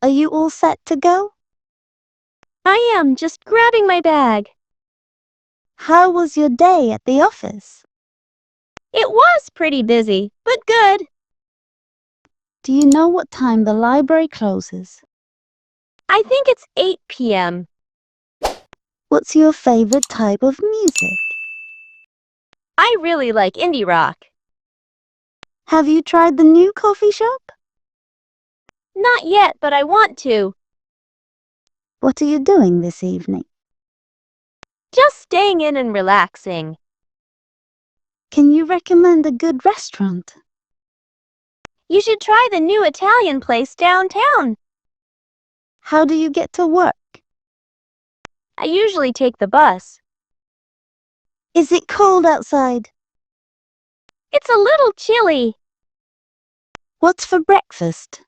Are you all set to go? I am just grabbing my bag. How was your day at the office? It was pretty busy, but good. Do you know what time the library closes? I think it's 8 p.m. What's your favorite type of music? I really like indie rock. Have you tried the new coffee shop? Not yet, but I want to. What are you doing this evening? Just staying in and relaxing. Can you recommend a good restaurant? You should try the new Italian place downtown. How do you get to work? I usually take the bus. Is it cold outside? It's a little chilly. What's for breakfast?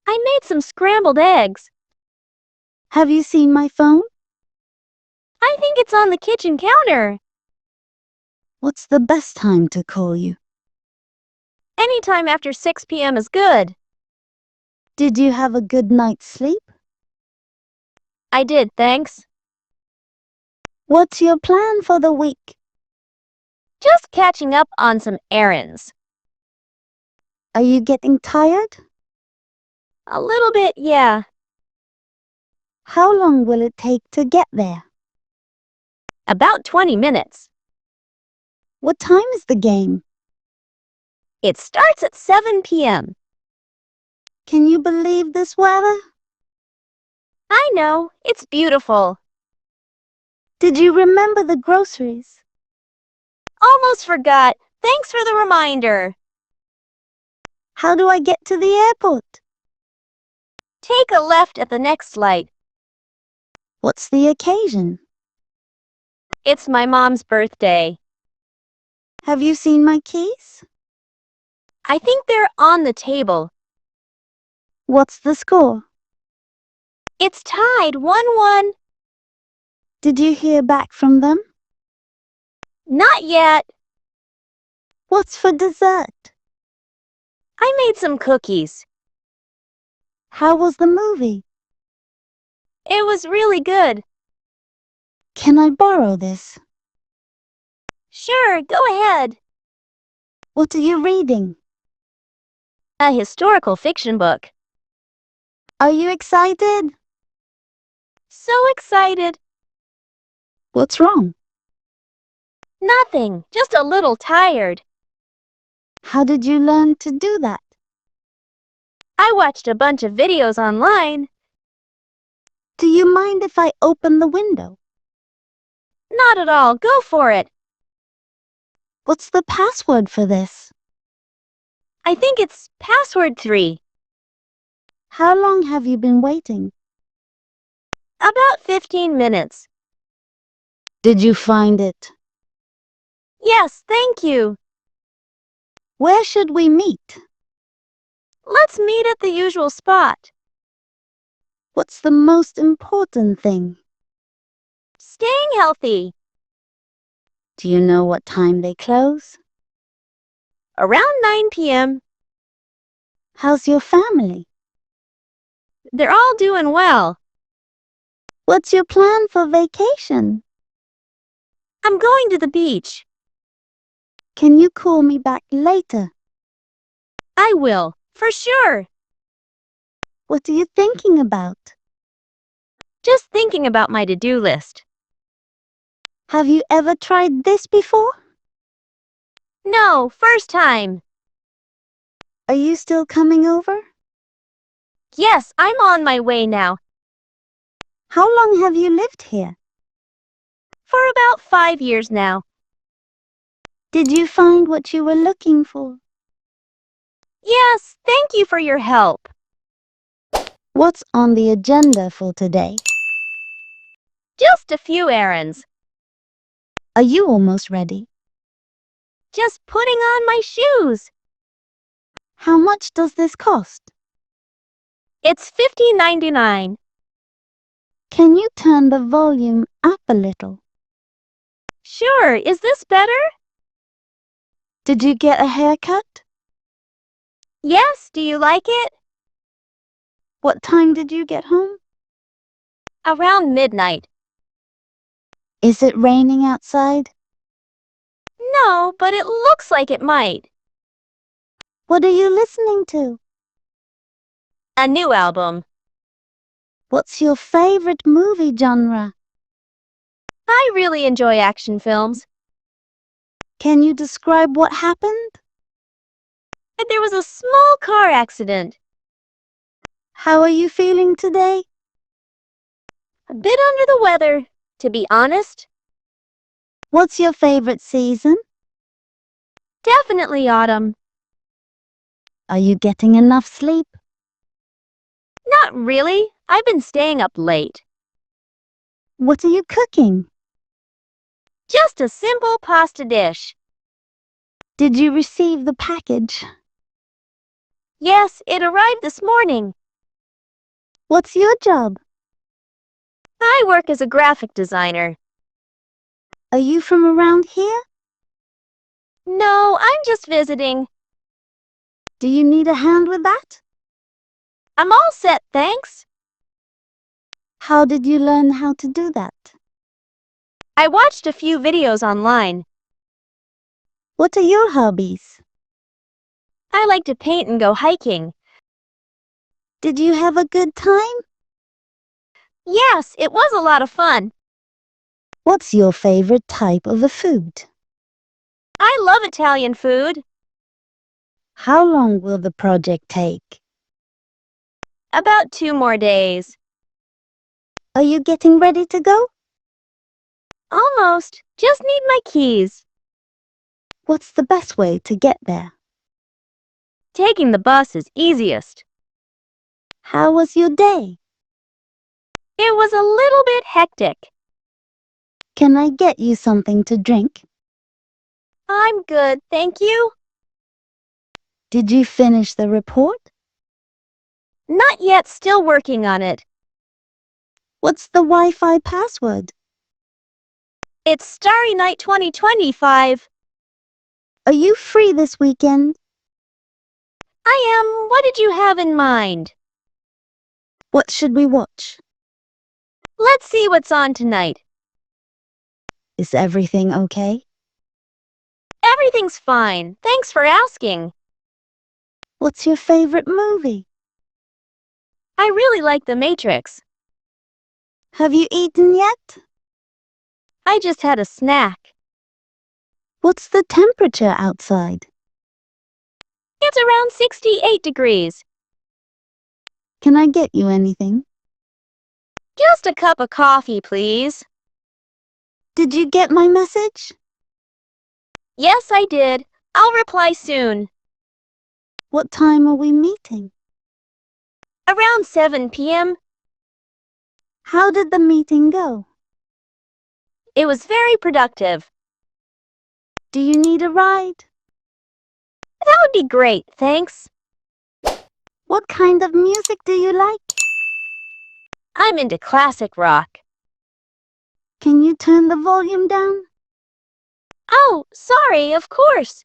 I made some scrambled eggs. Have you seen my phone? I think it's on the kitchen counter. What's the best time to call you? Anytime after 6 p.m. is good. Did you have a good night's sleep? I did, thanks. What's your plan for the week? Just catching up on some errands. Are you getting tired? A little bit, yeah. How long will it take to get there? About 20 minutes. What time is the game? It starts at 7 p.m. Can you believe this weather? I know, it's beautiful. Did you remember the groceries? Almost forgot. Thanks for the reminder. How do I get to the airport? Take a left at the next light. What's the occasion? It's my mom's birthday. Have you seen my keys? I think they're on the table. What's the score? It's tied 1-1. Did you hear back from them? Not yet. What's for dessert? I made some cookies. How was the movie? It was really good. Can I borrow this? Sure, go ahead. What are you reading? A historical fiction book. Are you excited? So excited. What's wrong? Nothing, just a little tired. How did you learn to do that? I watched a bunch of videos online. Do you mind if I open the window? Not at all, go for it. What's the password for this? I think it's password 3. How long have you been waiting? About 15 minutes. Did you find it? Yes, thank you. Where should we meet? Let's meet at the usual spot. What's the most important thing? Staying healthy. Do you know what time they close? Around 9 p.m. How's your family? They're all doing well. What's your plan for vacation? I'm going to the beach. Can you call me back later? I will, for sure. What are you thinking about? Just thinking about my to-do list. Have you ever tried this before? No, first time. Are you still coming over? Yes, I'm on my way now. How long have you lived here? For about 5 years now. Did you find what you were looking for? Yes, thank you for your help. What's on the agenda for today? Just a few errands. Are you almost ready? Just putting on my shoes. How much does this cost? It's $15.99. Can you turn the volume up a little? Sure, is this better? Did you get a haircut? Yes, do you like it? What time did you get home? Around midnight. Is it raining outside? No, but it looks like it might. What are you listening to? A new album. What's your favorite movie genre? I really enjoy action films. Can you describe what happened? There was a small car accident. How are you feeling today? A bit under the weather, to be honest. What's your favorite season? Definitely autumn. Are you getting enough sleep? Not really. I've been staying up late. What are you cooking? Just a simple pasta dish. Did you receive the package? Yes, it arrived this morning. What's your job? I work as a graphic designer. Are you from around here? No, I'm just visiting. Do you need a hand with that? I'm all set, thanks. How did you learn how to do that? I watched a few videos online. What are your hobbies? I like to paint and go hiking. Did you have a good time? Yes, it was a lot of fun. What's your favorite type of a food? I love Italian food. How long will the project take? About 2 more days. Are you getting ready to go? Almost. Just need my keys. What's the best way to get there? Taking the bus is easiest. How was your day? It was a little bit hectic. Can I get you something to drink? I'm good, thank you. Did you finish the report? Not yet, still working on it. What's the Wi-Fi password? It's Starry Night 2025. Are you free this weekend? I am. What did you have in mind? What should we watch? Let's see what's on tonight. Is everything okay? Everything's fine. Thanks for asking. What's your favorite movie? I really like The Matrix. Have you eaten yet? I just had a snack. What's the temperature outside? It's around 68 degrees. Can I get you anything? Just a cup of coffee, please. Did you get my message? Yes, I did. I'll reply soon. What time are we meeting? Around 7 p.m. How did the meeting go? It was very productive. Do you need a ride? That would be great, thanks. What kind of music do you like? I'm into classic rock. Can you turn the volume down? Oh, sorry, of course.